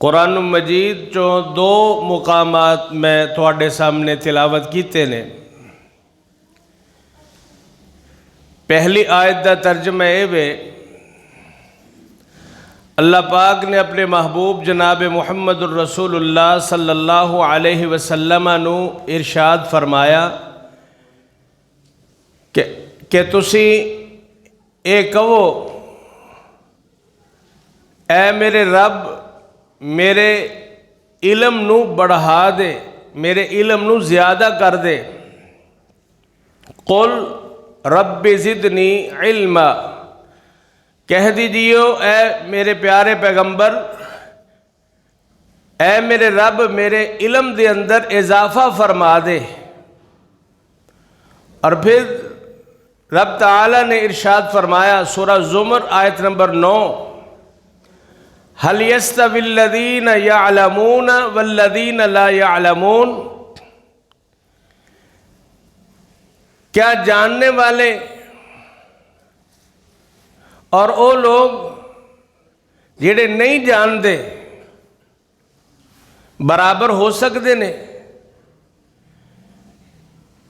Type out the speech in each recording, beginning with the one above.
قرآن مجید چوں دو مقامات میں تھوڑے سامنے تلاوت کیتے نے۔ پہلی آیت دا ترجمہ اے اللہ پاک نے اپنے محبوب جناب محمد الرسول اللہ صلی اللہ علیہ وسلم نو ارشاد فرمایا کہ تسی اے کہو اے میرے رب میرے علم نو بڑھا دے، میرے علم نو زیادہ کر دے۔ قل رب زدنی علما، کہہ دیجیو اے میرے پیارے پیغمبر، اے میرے رب میرے علم دے اندر اضافہ فرما دے۔ اور پھر رب تعالیٰ نے ارشاد فرمایا سورہ زمر آیت نمبر 9، هل يستوي الذين يعلمون والذين لا يعلمون، کیا جاننے والے اور وہ لوگ جڑے نہیں جاندے برابر ہو سکتے نے؟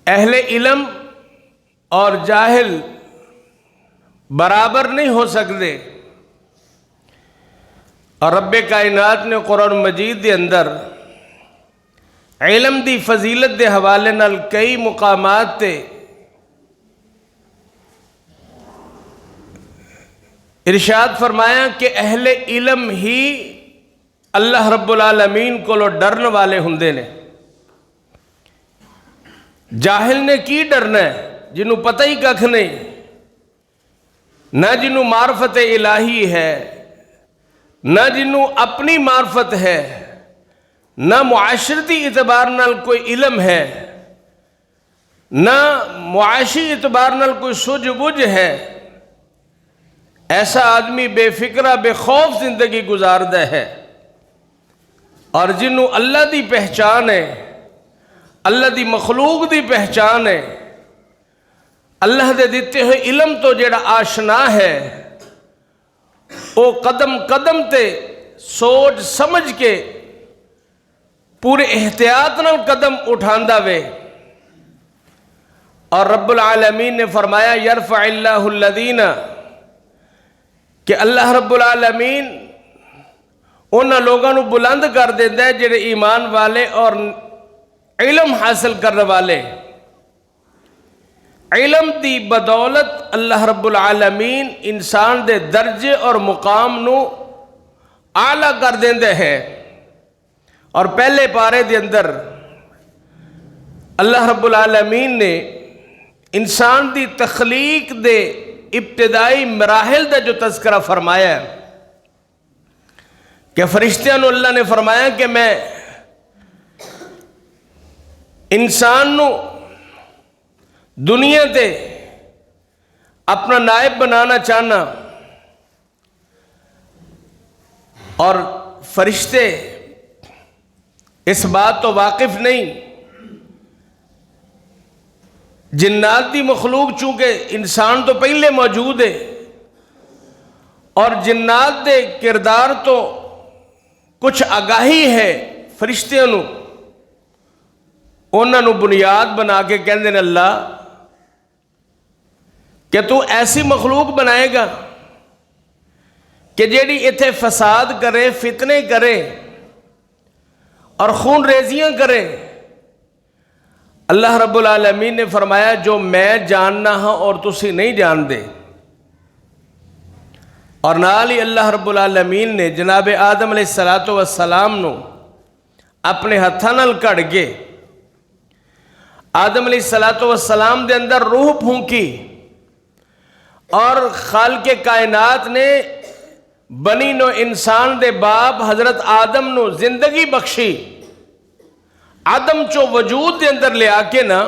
اہل علم اور جاہل برابر نہیں ہو سکتے۔ اور رب کائنات نے قرآن مجید دے اندر علم دی فضیلت دے حوالے نال کئی مقامات تے ارشاد فرمایا کہ اہل علم ہی اللہ رب العالمین کو ڈرن والے ہندے نے۔ جاہل نے کی ڈرنا ہے جنہوں پتہ ہی ککھ نہیں، نہ جنہوں معرفت الہی ہے، نہ جنہوں اپنی معرفت ہے، نہ معاشرتی اعتبار نال کوئی علم ہے، نہ معاشی اعتبار نال کوئی سوجھ بوجھ ہے۔ ایسا آدمی بے فکرہ بے خوف زندگی گزاردہ ہے۔ اور جنہوں اللہ دی پہچان ہے، اللہ دی مخلوق دی پہچان ہے، اللہ دے دیتے ہوئے علم تو جڑا آشنا ہے، وہ قدم قدم تے سوچ سمجھ کے پورے احتیاط نال قدم اٹھاندا وے۔ اور رب العالمین نے فرمایا یرفع اللہ الذین، کہ اللہ رب العالمین انہاں لوگاں نو بلند کر دیندا ہے جڑے ایمان والے اور علم حاصل کرنے والے۔ علم دی بدولت اللہ رب العالمین انسان دے درجے اور مقام نو اعلیٰ کر دیندے ہیں۔ اور پہلے پارے دے اندر اللہ رب العالمین نے انسان دی تخلیق دے ابتدائی مراحل دا جو تذکرہ فرمایا ہے کہ فرشتیاں نو اللہ نے فرمایا کہ میں انسان نو دنیا تے اپنا نائب بنانا چاہنا، اور فرشتے اس بات تو واقف نہیں۔ جنات دی مخلوق چونکہ انسان تو پہلے موجود ہے، اور جنات دے کردار تو کچھ آگاہی ہے فرشتیاں نو، انہاں نو بنیاد بنا کے کہندے نے اللہ کہ تو ایسی مخلوق بنائے گا کہ جیڑی ایتھے فساد کرے، فتنے کرے اور خون ریزیاں کرے۔ اللہ رب العالمین نے فرمایا جو میں جاننا ہاں اور تسی نہیں جان دے۔ اور نال ہی اللہ رب العالمین نے جناب آدم علیہ السلام نو اپنے ہتھاں نال کڑ کے آدم علیہ السلام دے اندر روح پھونکی، اور خالق کائنات نے بنی نو انسان دے باپ حضرت آدم نو زندگی بخشی، آدم چو وجود دے اندر لے آکے نا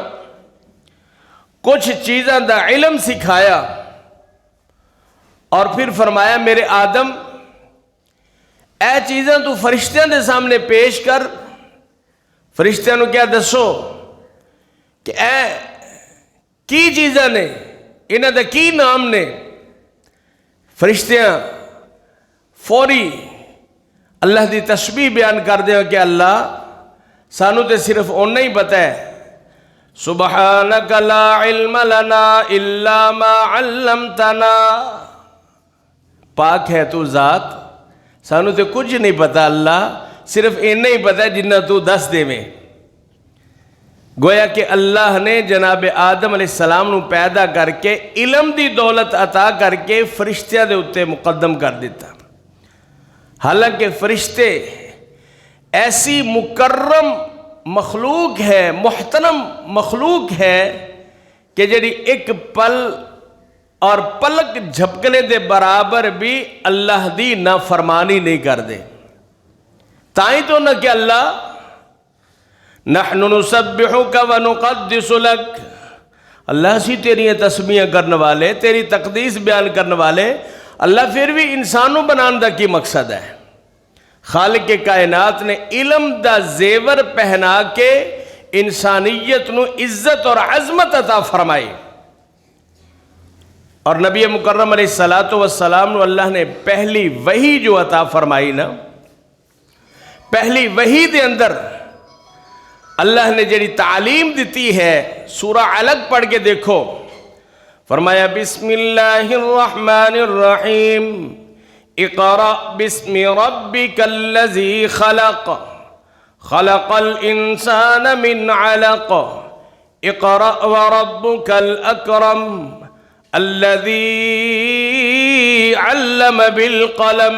کچھ چیزاں دا علم سکھایا، اور پھر فرمایا میرے آدم اے چیزاں تو فرشتیاں دے سامنے پیش کر۔ فرشتیاں نو کیا دسو کہ اے کی چیزاں نے، انہاں دا کی نام نے؟ فرشتیاں فوری اللہ دی تشبیح بیان کر دے کہ اللہ سانو تے صرف اونا ہی پتہ ہے سبحانک لا علم لنا الا ما علمتنا، پاک ہے تو ذات، سانو تے کچھ نہیں پتا اللہ، صرف اینا ہی پتا ہے جنہ تو دس دے میں۔ گویا کہ اللہ نے جناب آدم علیہ السلام نو پیدا کر کے علم دی دولت عطا کر کے فرشتیاں دے اتے مقدم کر دیتا، حالانکہ فرشتے ایسی مکرم مخلوق ہے، محترم مخلوق ہے کہ جڑی ایک پل اور پلک جھپکنے دے برابر بھی اللہ دی نافرمانی نہیں کر دے۔ تائیں تو نہ کہ اللہ نحن نسبحک ونقدس لک، اللہ سی تیری تسبیح کرنے والے، تیری تقدیس بیان کرنے والے، اللہ پھر بھی انسانوں بنان دا کی مقصد ہے؟ خالق کائنات نے علم دا زیور پہنا کے انسانیت نو عزت اور عظمت عطا فرمائی، اور نبی مکرم علیہ السلام نو اللہ نے پہلی وحی جو عطا فرمائی نا، پہلی وحی دے اندر اللہ نے جڑی تعلیم دیتی ہے، سورہ علق پڑھ کے دیکھو، فرمایا بسم اللہ الرحمن الرحیم اقرأ بسم ربک الذی خلق خلق الانسان من علق اقرأ وربک الاکرم الذی علم بالقلم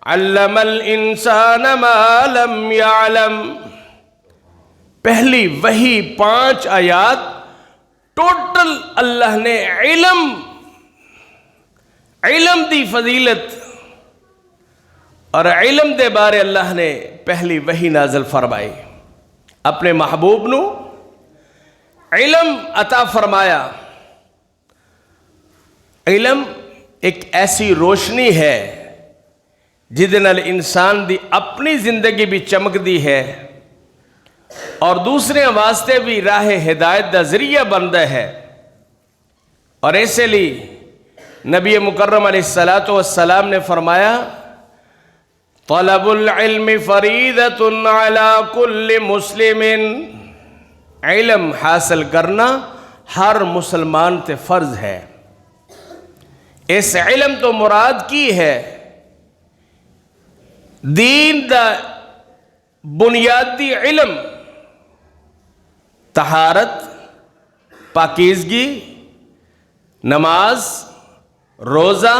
علم الانسان ما لم يعلم۔ پہلی وحی 5 آیات ٹوٹل اللہ نے علم دی فضیلت اور علم دے بارے اللہ نے پہلی وحی نازل فرمائی، اپنے محبوب نو علم عطا فرمایا۔ علم ایک ایسی روشنی ہے جدے نال انسان دی اپنی زندگی بھی چمک دی ہے اور دوسرے واسطے بھی راہ ہدایت دا ذریعہ بنتا ہے، اور ایسے لیے نبی مکرم علیہ السلام نے فرمایا طلب العلم فریضۃ علی کل مسلم، علم حاصل کرنا ہر مسلمان تے فرض ہے۔ اس علم تو مراد کی ہے دین دا بنیادی علم، طہارت، پاکیزگی، نماز، روزہ،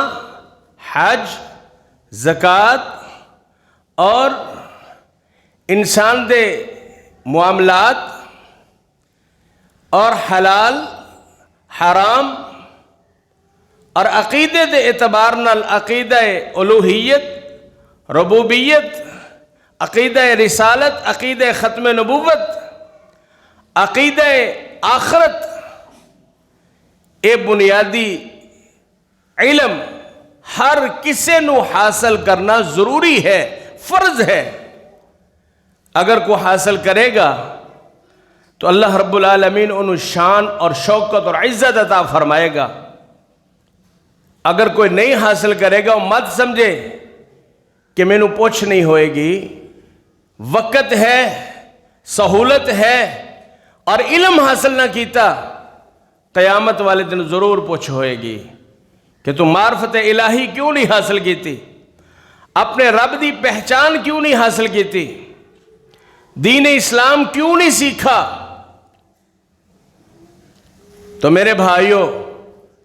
حج، زکوٰۃ اور انسان دے معاملات اور حلال حرام، اور عقیدے دے اعتبار نال عقیدہ الوہیت، ربوبیت، عقیدہ رسالت، عقیدہ ختم نبوت، عقیدہ آخرت، اے بنیادی علم ہر کسے نو حاصل کرنا ضروری ہے، فرض ہے۔ اگر کوئی حاصل کرے گا تو اللہ رب العالمین انہوں شان اور شوکت اور عزت عطا فرمائے گا۔ اگر کوئی نہیں حاصل کرے گا وہ مت سمجھے کہ میں نو پوچھ نہیں ہوئے گی، وقت ہے، سہولت ہے اور علم حاصل نہ کیتا، قیامت والے دن ضرور پوچھ ہوئے گی کہ تم معرفت الہی کیوں نہیں حاصل کیتی، اپنے رب دی پہچان کیوں نہیں حاصل کیتی، دین اسلام کیوں نہیں سیکھا۔ تو میرے بھائیوں،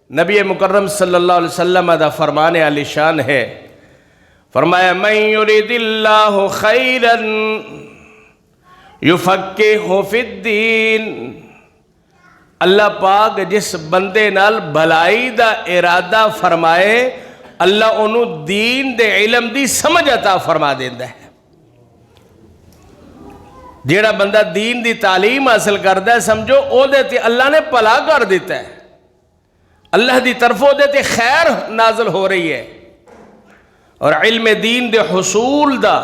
نبی مکرم صلی اللہ علیہ وسلم دا فرمان علی شان ہے، فرمایا من یرید اللہ خیرا یفقہہ فی الدین، اللہ پاک جس بندے نال بھلائی دا ارادہ فرمائے اللہ انہوں دین دے علم دی سمجھ عطا فرما دیندہ ہے۔ جیڑا بندہ دین دی تعلیم حاصل کرتا ہے سمجھو او دیتے اللہ نے پلا کر دیتا ہے، اللہ دی طرفوں دیتے خیر نازل ہو رہی ہے۔ اور علم دین دے حصول دا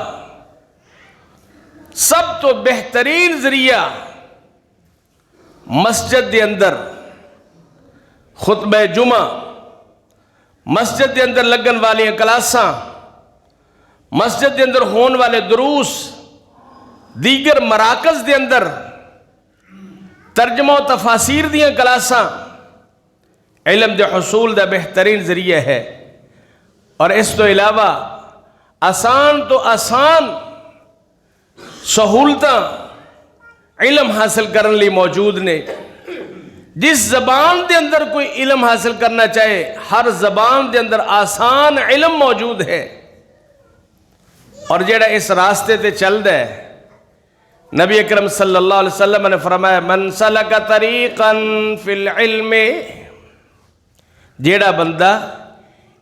سب تو بہترین ذریعہ مسجد دے اندر خطبہ جمعہ، مسجد دے اندر لگن والی کلاساں، مسجد دے اندر ہون والے دروس، دیگر مراکز دے اندر ترجمہ و تفاسیر دیاں کلاساں علم دے حصول دا بہترین ذریعہ ہے۔ اور اس تو علاوہ آسان تو آسان سہولتاں علم حاصل کرنے لی موجود نے۔ جس زبان دے اندر کوئی علم حاصل کرنا چاہے، ہر زبان دے اندر آسان علم موجود ہے۔ اور جڑا اس راستے تے چل دے، نبی اکرم صلی اللہ علیہ وسلم نے فرمایا من سلک طریقا فی العلم، جڑا بندہ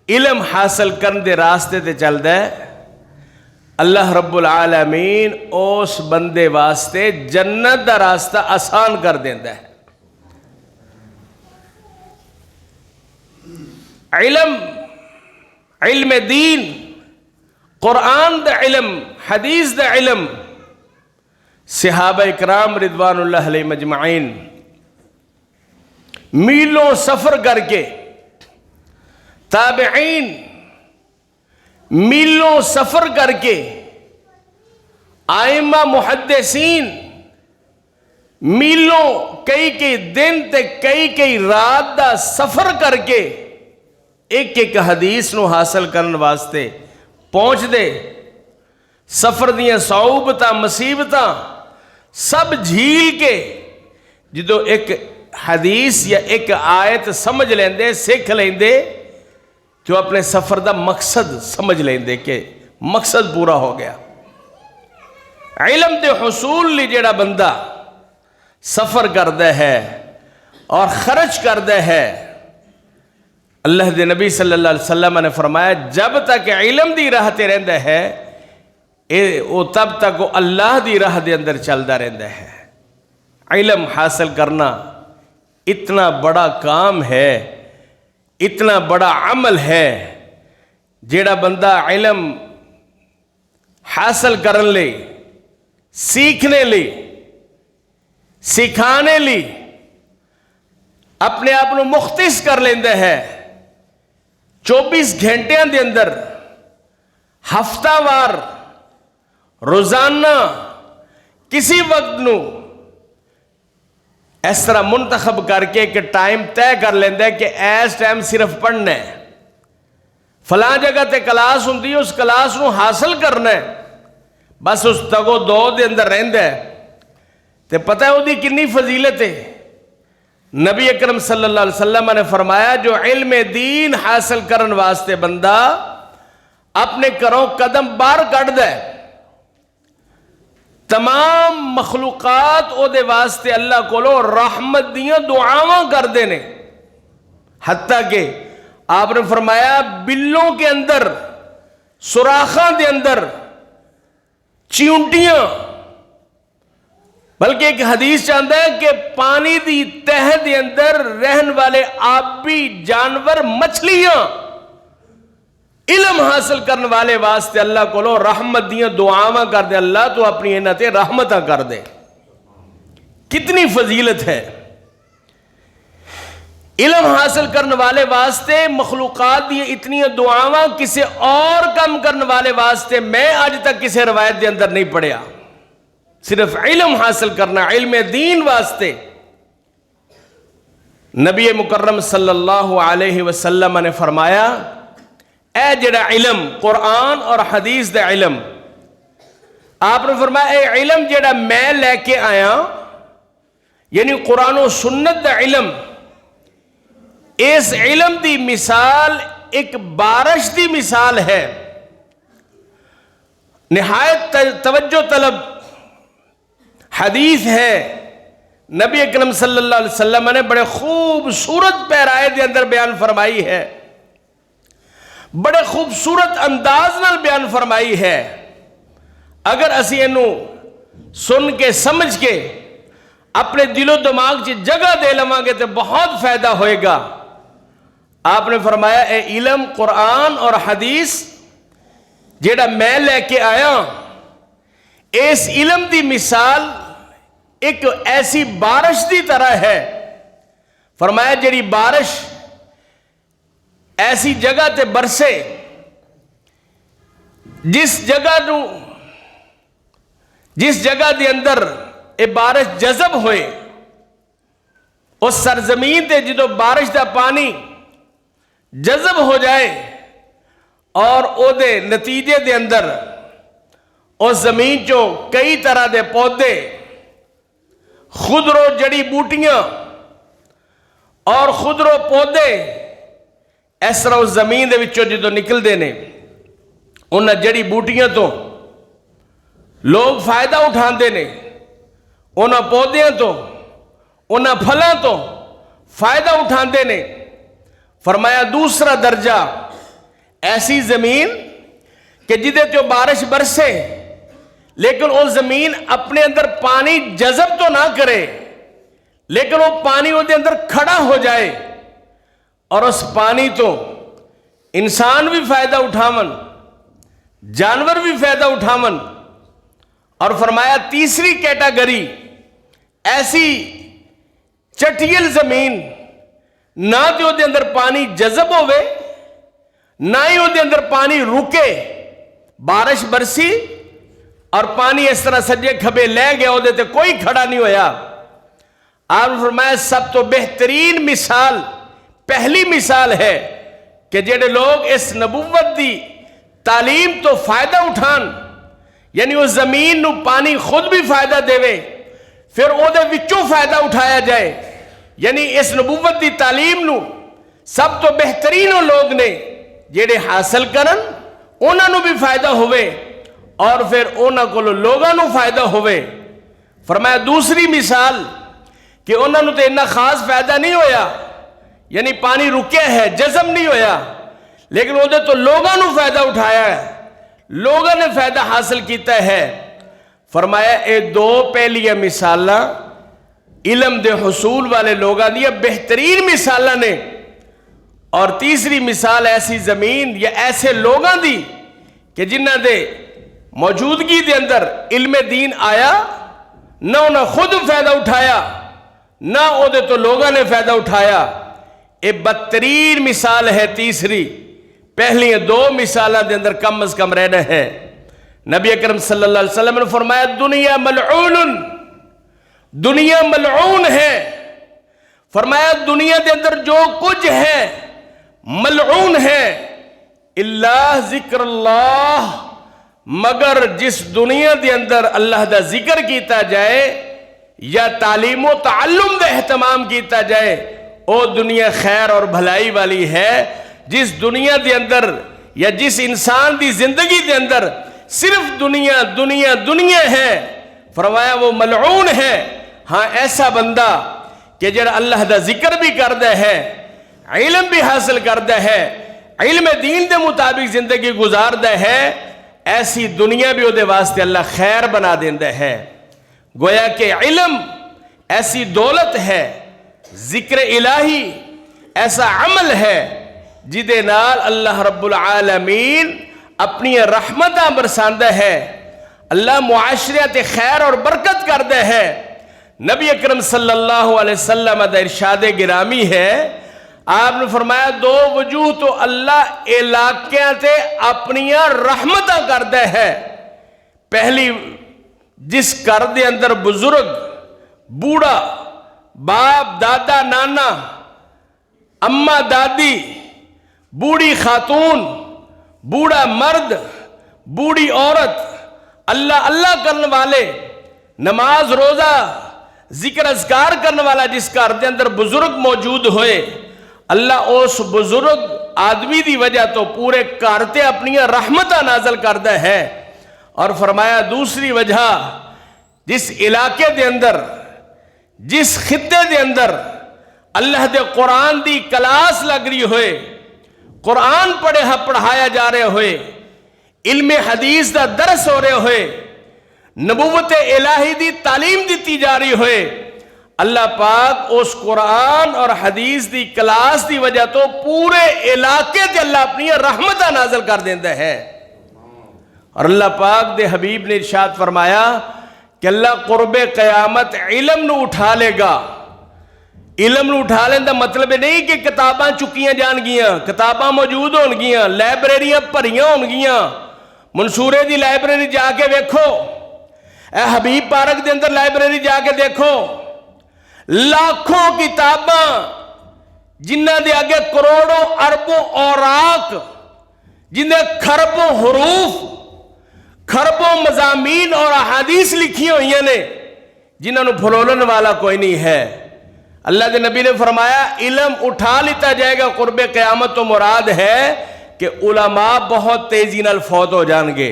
علم حاصل کرن دے راستے تے چل دے، اللہ رب العالمین اس بندے واسطے جنت دا راستہ آسان کر دیندا ہے۔ علم دین، قرآن دا علم، حدیث دا علم، صحابہ اکرام رضوان اللہ علیہ مجمعین میلوں سفر کر کے، تابعین میلوں سفر کر کے، آئمہ محدثین میلوں کئی دن تے کئی رات دا سفر کر کے ایک حدیث نو حاصل کرن واسطے پہنچ دے۔ سفر دیاں صعوبتاں مصیبتاں سب جھیل کے جدو ایک حدیث یا ایک آیت سمجھ لیندے، سکھ لیندے، تو اپنے سفر دا مقصد سمجھ لیندے کہ مقصد پورا ہو گیا۔ علم دے حصول لی جڑا بندہ سفر کردہ ہے اور خرچ کردہ ہے، اللہ دے نبی صلی اللہ علیہ وسلم نے فرمایا جب تک علم دی راہ تے رہندہ ہے، وہ تب تک وہ اللہ دی راہ دے اندر چلدا رہندہ ہے۔ علم حاصل کرنا اتنا بڑا کام ہے، اتنا بڑا عمل ہے، جیڑا بندہ علم حاصل کرن لے، سیکھنے لے، سکھانے لے اپنے آپ کو مختص کر لیندہ ہے، 24 گھنٹیاں دے اندر ہفتہ وار روزانہ کسی وقت نو اس طرح منتخب کر کے کہ ٹائم طے کر لیندہ ہے کہ ایس ٹائم صرف پڑھنا ہے، فلاں جگہ تے کلاس ہوندی ہے، اس کلاس نو حاصل کرنا ہے، بس اس تگو دو دے اندر رہندہ ہے، تے پتہ ہے وہ دی کنی فضیلت ہے۔ نبی اکرم صلی اللہ علیہ وسلم نے فرمایا جو علم دین حاصل کرن واسطے بندہ اپنے گھروں قدم باہر کٹ دے، تمام مخلوقات او دے واسطے اللہ کولو رحمت دیاں دعاواں کر دینے، حتیٰ کہ آپ نے فرمایا بلوں کے اندر، سوراخاں دے اندر چیونٹیاں، بلکہ ایک حدیث چاہتا ہے کہ پانی دی تہہ دے اندر رہن والے آبی جانور مچھلیاں علم حاصل کرنے والے واسطے اللہ کو لو رحمت دیاں دعاواں کر دے، اللہ تو اپنی انتے رحمتہ کر دے۔ کتنی فضیلت ہے علم حاصل کرنے والے واسطے، مخلوقات دی اتنی دعاواں کسی اور کم کرنے والے واسطے میں آج تک کسی روایت دے اندر نہیں پڑھیا۔ صرف علم حاصل کرنا، علم دین واسطے نبی مکرم صلی اللہ علیہ وسلم نے فرمایا اے جڑا علم قرآن اور حدیث دا علم، آپ نے فرمایا اے علم جڑا میں لے کے آیا، یعنی قرآن و سنت دا علم، اس علم دی مثال ایک بارش دی مثال ہے، نہایت توجہ طلب حدیث ہے۔ نبی اکرم صلی اللہ علیہ وسلم نے بڑے خوبصورت پیرائے دے اندر بیان فرمائی ہے، بڑے خوبصورت انداز نال بیان فرمائی ہے۔ اگر اسی انو سن کے سمجھ کے اپنے دل و دماغ چ جگہ دے لواں گے تو بہت فائدہ ہوئے گا۔ آپ نے فرمایا اے علم قرآن اور حدیث جیڑا میں لے کے آیا، اس علم دی مثال ایک ایسی بارش دی طرح ہے۔ فرمایا جیڑی بارش ایسی جگہ تے برسے جس جگہ دے اندر یہ بارش جذب ہوئے اس سرزمین تے جدو بارش دا پانی جذب ہو جائے اور او دے نتیجے دے اندر اس زمین چو کئی طرح دے پودے خضر و جڑی بوٹیاں اور خضر و پودے اس طرح اس زمین دے وچوں جدو نکل دینے انہاں جڑی بوٹیاں تو لوگ فائدہ اٹھاندے نے انہاں پودیاں تو انہاں پھلاں تو فائدہ اٹھاندے نے۔ فرمایا دوسرا درجہ ایسی زمین کہ جدے تو بارش برسے لیکن وہ زمین اپنے اندر پانی جذب تو نہ کرے لیکن وہ پانی وہ دے اندر کھڑا ہو جائے اور اس پانی تو انسان بھی فائدہ اٹھاون جانور بھی فائدہ اٹھاون۔ اور فرمایا تیسری کیٹاگری ایسی چٹیل زمین نہ تو دے اندر پانی جذب ہوئے نہ ہی وہ دے اندر پانی رکے، بارش برسی اور پانی اس طرح سجے کھبے لے گیا وہ تے کوئی کھڑا نہیں ہویا۔ آپ نے فرمایا سب تو بہترین مثال پہلی مثال ہے کہ جڑے لوگ اس نبوت دی تعلیم تو فائدہ اٹھان یعنی وہ زمین نو پانی خود بھی فائدہ دے پھر او دے وچوں فائدہ اٹھایا جائے، یعنی اس نبوت دی تعلیم نو سب تو بہترین وہ لوگ نے جڑے حاصل کرن انہاں نو بھی فائدہ ہوئے اور پھر انہاں کو لوگاں نو فائدہ ہوئے۔ فرمایا دوسری مثال کہ انہاں نو تے اتنا خاص فائدہ نہیں ہویا، یعنی پانی رکیا ہے جذب نہیں ہویا، لیکن وہ دے تو لوگاں نو فائدہ اٹھایا ہے، لوگاں نے فائدہ حاصل کیتا ہے۔ فرمایا اے دو پہلی مثالاں علم دے حصول والے لوگاں دی بہترین مثالاں نے، اور تیسری مثال ایسی زمین یا ایسے لوگاں دی کہ جنہ دے موجودگی دے اندر علم دین آیا، نہ انہاں خود فائدہ اٹھایا نہ او دے تو لوگاں نے فائدہ اٹھایا۔ اے بدترین مثال ہے تیسری، پہلی دو مثالہ دے اندر کم از کم رہنا ہے۔ نبی اکرم صلی اللہ علیہ وسلم نے فرمایا دنیا ملعون، دنیا ملعون ہے۔ فرمایا دنیا دے اندر جو کچھ ہے ملعون ہے اللہ ذکر اللہ، مگر جس دنیا دے اندر اللہ دا ذکر کیتا جائے یا تعلیم و تعلم دا اہتمام کیتا جائے او دنیا خیر اور بھلائی والی ہے۔ جس دنیا دے اندر یا جس انسان دی زندگی دے اندر صرف دنیا دنیا دنیا ہے فرمایا وہ ملعون ہے۔ ہاں ایسا بندہ کہ جڑا اللہ دا ذکر بھی کردہ ہے، علم بھی حاصل کردہ ہے، علم دین دے مطابق زندگی گزاردہ ہے، ایسی دنیا بھی وہ دے واسطے اللہ خیر بنا دیندہ ہے۔ گویا کہ علم ایسی دولت ہے، ذکر الہی ایسا عمل ہے جدے نال اللہ رب العالمین اپنی رحمتاں برساندہ ہے، اللہ معاشرت خیر اور برکت کردہ ہے۔ نبی اکرم صلی اللہ علیہ وسلم دا ارشاد گرامی ہے، آپ نے فرمایا دو وجوہ تو اللہ علاقیاں تے اپنی رحمتاں کردہ ہے۔ پہلی جس گھر دے اندر بزرگ بوڑھا باپ دادا نانا اماں دادی بوڑھی خاتون بوڑھا مرد بوڑھی عورت اللہ اللہ کرنے والے نماز روزہ ذکر اذکار کرنے والا جس گھر دے اندر بزرگ موجود ہوئے اللہ اس بزرگ آدمی دی وجہ تو پورے گھر تے اپنی رحمتہ نازل کردہ ہے۔ اور فرمایا دوسری وجہ جس علاقے دے اندر جس خطے دے اندر اللہ دے قرآن دی کلاس لگ رہی ہوئے، قرآن پڑھایا جا رہے ہوئے، علم حدیث دا درس ہو رہے ہوئے، نبوت الہی دی تعلیم دیتی جا رہی ہوئے، اللہ پاک اس قرآن اور حدیث دی کلاس دی وجہ تو پورے علاقے تے اللہ اپنی رحمتہ نازل کر دیندہ ہے۔ اور اللہ پاک دے حبیب نے ارشاد فرمایا کہ اللہ قرب قیامت علم نو اٹھا لے گا۔ علم نو اٹھا لیں دا مطلب نہیں کہ کتاباں چکیاں جان گیاں، کتاباں موجود ہون گیاں، لائبریریاں بھریاں ہون گیاں، منصورے دی لائبریری جا کے دیکھو، اے حبیب پارک دے اندر لائبریری جا کے دیکھو، لاکھوں کتاباں جنہ دے آگے کروڑوں اربوں اوراق، جنہیں کھربوں حروف، کھربوں مضامین اور احادیث لکھی ہوئی نے، جنہوں نے پھلولن والا کوئی نہیں ہے۔ اللہ کے نبی نے فرمایا علم اٹھا لیتا جائے گا، قرب قیامت تو مراد ہے کہ علماء بہت تیزی نال فوت ہو جان گے۔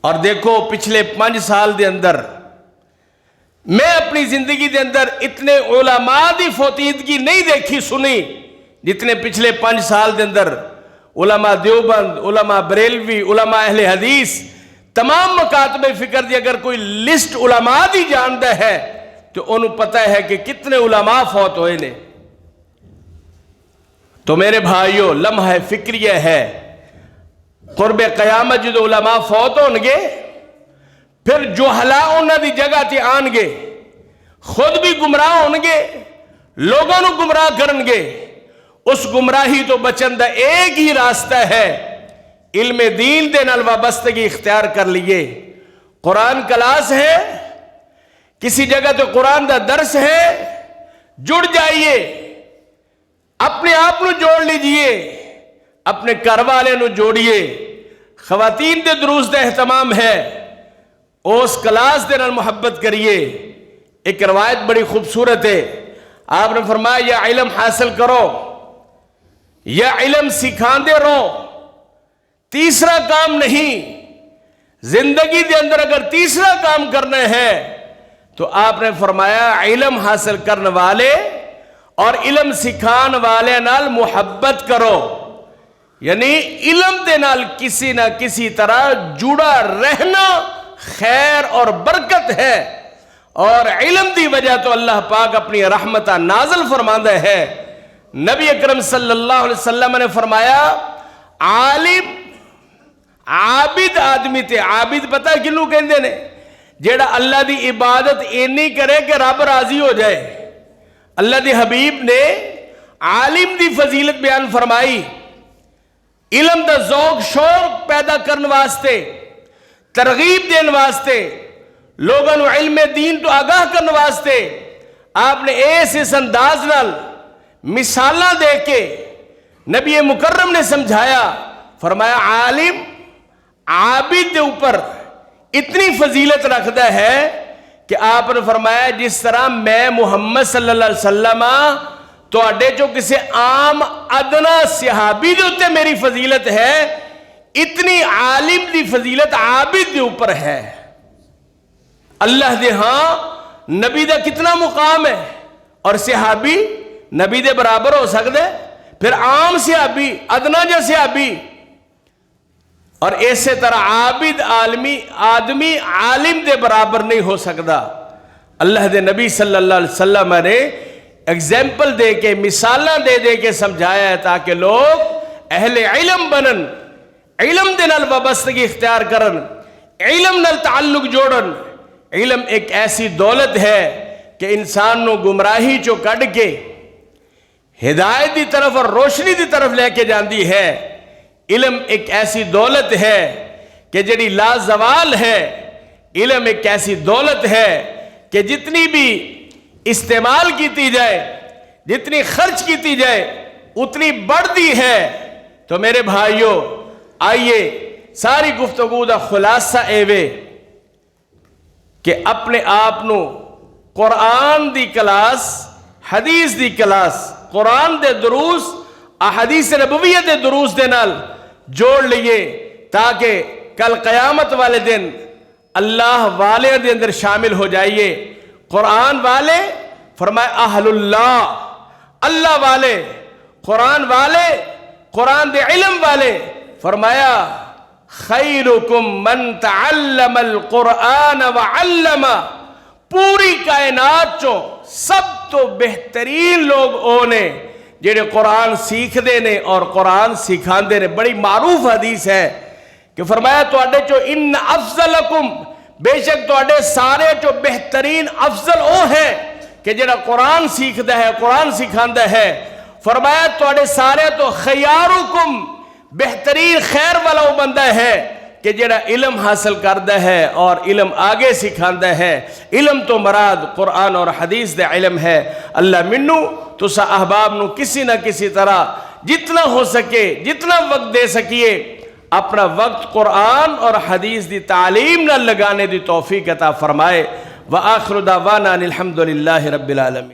اور دیکھو پچھلے 5 سال دے اندر میں اپنی زندگی دے اندر اتنے علماء دی فوتیدگی نہیں دیکھی سنی جتنے پچھلے 5 سال دے اندر علماء دیوبند، علماء بریلوی، علماء اہل حدیث، تمام مکاتب فکر دی اگر کوئی لسٹ علماء دی جاندہ ہے تو انہوں پتہ ہے کہ کتنے علماء فوت ہوئے نے۔ تو میرے بھائیوں لمحہ فکریہ ہے، قرب قیامت جدو علماء فوت ہونگے پھر جو انہاں دی جگہ تے آنگے، خود بھی گمراہ ہونگے، لوگوں نو گمراہ کرنگے۔ اس گمراہی تو بچن دا ایک ہی راستہ ہے، علم دین دے نال وابستگی اختیار کر لیے۔ قرآن کلاس ہے، کسی جگہ تو قرآن دا درس ہے، جڑ جائیے، اپنے آپ نو جوڑ لیجئے، اپنے گھر والے نو جوڑیے۔ خواتین دے دروس دا اہتمام ہے، اس کلاس دے نال محبت کریے۔ ایک روایت بڑی خوبصورت ہے، آپ نے فرمایا یا علم حاصل کرو یا علم سکھاندے رہو، تیسرا کام نہیں۔ زندگی دے اندر اگر تیسرا کام کرنا ہے تو آپ نے فرمایا علم حاصل کرنے والے اور علم سکھان والے نال محبت کرو، یعنی علم دے نال کسی نہ کسی طرح جڑا رہنا خیر اور برکت ہے، اور علم دی وجہ تو اللہ پاک اپنی رحمتہ نازل فرماندہ ہے۔ نبی اکرم صلی اللہ علیہ وسلم نے فرمایا عالم عابد آدمی تے، عابد پتہ کنوں کہندے نے؟ جیڑا اللہ دی عبادت اینی کرے کہ رب راضی ہو جائے۔ اللہ دی حبیب نے عالم دی فضیلت بیان فرمائی، علم دا ذوق شوق پیدا کرنے واسطے، ترغیب دین واسطے، لوگوں نو علم دین تو آگاہ کرنے واسطے آپ نے اس انداز نال مثالہ دے کے نبی مکرم نے سمجھایا، فرمایا عالم عابد دے اوپر اتنی فضیلت رکھتا ہے کہ آپ نے فرمایا جس طرح میں محمد صلی اللہ علیہ وسلم تو اڈے جو کسی عام ادنا صحابی جو تے میری فضیلت ہے، اتنی عالم دی فضیلت عابد دے اوپر ہے۔ اللہ دے ہاں نبی دا کتنا مقام ہے، اور صحابی نبی دے برابر ہو سکتے، پھر عام صحابی، ادنا جا صحابی، اور ایسے طرح عابد آدمی عالم دے برابر نہیں ہو سکتا۔ اللہ دے نبی صلی اللہ علیہ وسلم نے ایگزامپل دے کے، مثالہ دے کے سمجھایا ہے تاکہ لوگ اہل علم بنن، علم دے نال وابستگی اختیار کرن، علم نال تعلق جوڑن۔ علم ایک ایسی دولت ہے کہ انسان نو گمراہی چو کڈ کے ہدایت دی طرف اور روشنی دی طرف لے کے جاندی ہے۔ علم ایک ایسی دولت ہے کہ جڑی لا زوال ہے۔ علم ایک ایسی دولت ہے کہ جتنی بھی استعمال کیتی جائے، جتنی خرچ کیتی جائے اتنی بڑھتی ہے۔ تو میرے بھائیوں آئیے ساری گفتگو دا خلاصہ ایوے کہ اپنے آپ نو قرآن دی کلاس، حدیث دی کلاس، قرآن دے دروس، احادیث نبویہ دے دروس دے نال جوڑ لیے تاکہ کل قیامت والے دن اللہ والے دے اندر شامل ہو جائیے۔ قرآن والے فرمائے اہل اللہ، اللہ والے، قرآن والے، قرآن دے علم والے، فرمایا خیرکم من تعلم القرآن وعلم، پوری کائنات چو سب تو بہترین لوگ اونے جڑے قرآن سیکھ دے نے اور قرآن سکھان دے نے۔ بڑی معروف حدیث ہے کہ فرمایا تو اڈے چو ان افضلکم، بے شک تو اڈے سارے چو بہترین افضل او ہے کہ جڑا قرآن سیکھ دے ہے، قرآن سکھان دے ہے۔ فرمایا تو اڈے سارے تو خیارکم، بہترین خیر والا وہ بندہ ہے کہ جڑا علم حاصل کردا ہے اور علم آگے سکھاندا ہے. علم تو مراد قرآن اور حدیث دے علم ہے. اللہ منو تسا احباب نو کسی نہ کسی طرح جتنا ہو سکے جتنا وقت دے سکیے اپنا وقت قرآن اور حدیث دی تعلیم نہ لگانے دی توفیق عطا فرمائے. وآخر دعوانا الحمدللہ رب العالمین.